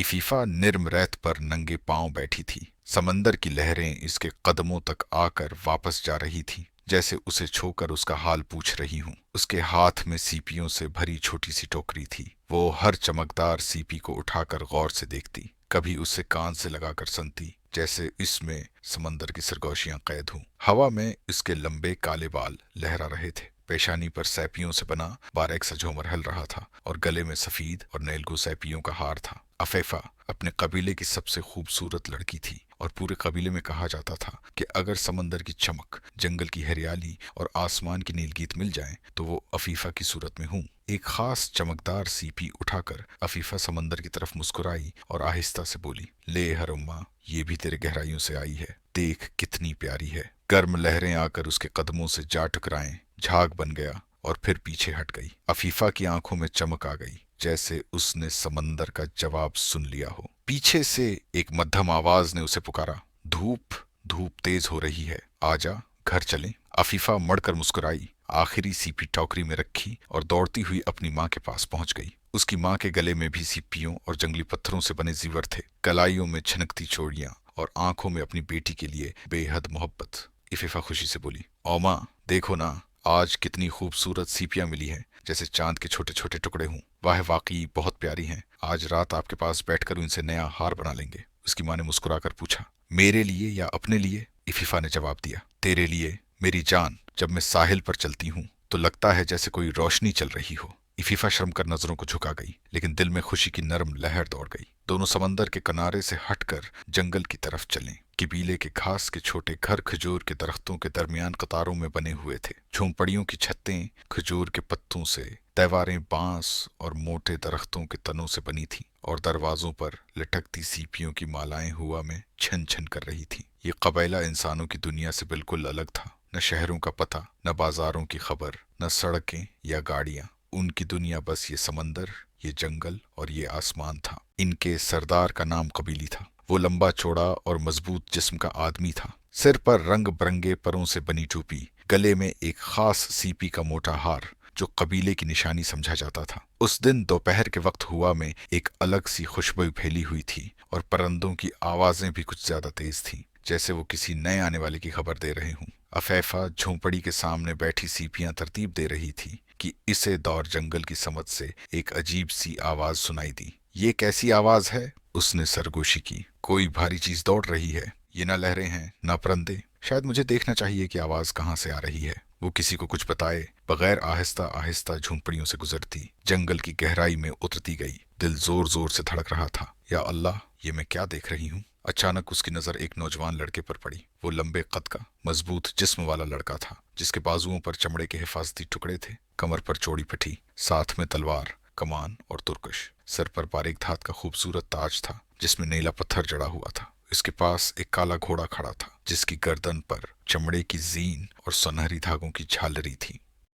इफीफा निर्म रेत पर नंगे पांव बैठी थी। समंदर की लहरें इसके कदमों तक आकर वापस जा रही थी, जैसे उसे छोकर उसका हाल पूछ रही हूं। उसके हाथ में सीपियों से भरी छोटी सी टोकरी थी। वो हर चमकदार सीपी को उठाकर गौर से देखती, कभी उसे कान से लगाकर सुनती, जैसे इसमें समंदर की सरगोशियां कैद हों। हवा में इसके लंबे काले बाल लहरा रहे थे। पेशानी पर सैपियों से बना बारीक सा झूमर हल रहा था और गले में सफेद और नेलगू सैपियों का हार था। अफेफा अपने कबीले की सबसे खूबसूरत लड़की थी और पूरे कबीले में कहा जाता था कि अगर समंदर की चमक, जंगल की हरियाली और आसमान की नीलगीत मिल जाएं तो वो अफीफा की सूरत में हूं। एक खास चमकदार सीपी उठाकर अफीफा समंदर की तरफ मुस्कुराई और आहिस्ता से बोली, ले हरुम्मा, ये भी तेरे गहराइयों से आई है, देख कितनी प्यारी है। गर्म लहरें आकर उसके कदमों से जा टकराएं, झाग बन गया और फिर पीछे हट गई। अफीफा की आंखों में चमक आ गई, जैसे उसने समंदर का जवाब सुन लिया हो। पीछे से एक मध्यम आवाज ने उसे पुकारा, धूप धूप तेज हो रही है, आजा घर चलें। अफीफा मड़कर मुस्कुराई, आखिरी सीपी टोकरी में रखी और दौड़ती हुई अपनी माँ के पास पहुंच गई। उसकी माँ के गले में भी सीपियों और जंगली पत्थरों से बने जीवर थे, कलाइयों में छनकती चूड़ियां और आंखों में अपनी बेटी के लिए बेहद मोहब्बत। इफीफा खुशी से बोली, ओ माँ, देखो ना, आज कितनी खूबसूरत सीपियां मिली हैं, जैसे चांद के छोटे छोटे टुकड़े हों। वाह, वाकई बहुत प्यारी हैं। आज रात आपके पास बैठकर उनसे नया हार बना लेंगे। उसकी माँ ने मुस्कुराकर पूछा, मेरे लिए या अपने लिए? इफीफा ने जवाब दिया, तेरे लिए मेरी जान। जब मैं साहिल पर चलती हूँ तो लगता है जैसे कोई रोशनी चल रही हो। इफीफा शर्म कर नजरों को झुका गई, लेकिन दिल में खुशी की नरम लहर दौड़ गई। दोनों समंदर के किनारे से हटकर जंगल की तरफ चले। कबीले के घास के छोटे घर खजूर के दरख्तों के दरमियान कतारों में बने हुए थे। झोंपड़ियों की छतें खजूर के पत्तों से, दीवारें बांस और मोटे दरख्तों के तनों से बनी थी और दरवाजों पर लटकती सीपियों की मालाएं हुआ में छन छन कर रही थी। ये कबीला इंसानों की दुनिया से बिल्कुल अलग था। न शहरों का पता, न बाजारों की खबर, न सड़कें या गाड़ियां। उनकी दुनिया बस ये समंदर, ये जंगल और ये आसमान था। इनके सरदार का नाम कबीली था। वो लंबा चौड़ा और मजबूत जिस्म का आदमी था। सिर पर रंग बिरंगे परों से बनी टोपी, गले में एक खास सीपी का मोटा हार जो कबीले की निशानी समझा जाता था। उस दिन दोपहर के वक्त हुआ में एक अलग सी खुशबू फैली हुई थी और परिंदों की आवाजें भी कुछ ज्यादा तेज थीं, जैसे वो किसी नए आने वाले की खबर दे रहे हों। अफेफा झोंपड़ी के सामने बैठी सीपियां तरतीब दे रही थी कि इसे दौर जंगल की समझ से एक अजीब सी आवाज सुनाई दी। ये कैसी आवाज है? उसने सरगोशी की। कोई भारी चीज दौड़ रही है। ये ना लहरें हैं, ना परिंदे। शायद मुझे देखना चाहिए कि आवाज कहाँ से आ रही है। वो किसी को कुछ बताए बगैर आहिस्ता आहिस्ता झोंपड़ियों से गुजरती, जंगल की गहराई में उतरती गई। दिल जोर जोर से धड़क रहा था। या अल्लाह, ये मैं क्या देख रही हूँ? अचानक उसकी नजर एक नौजवान लड़के पर पड़ी। वो लंबे कद का, मजबूत जिस्म वाला लड़का था, जिसके बाजुओं पर चमड़े के हिफाजती टुकड़े थे, कमर पर चौड़ी पट्टी, साथ में तलवार, कमान और तुर्कश। सर पर बारीक धात का खूबसूरत ताज था, जिसमें नीला पत्थर जड़ा हुआ था। इसके पास एक काला घोड़ा खड़ा था, जिसकी गर्दन पर चमड़े की जीन और सुनहरी धागों की झालरी थी।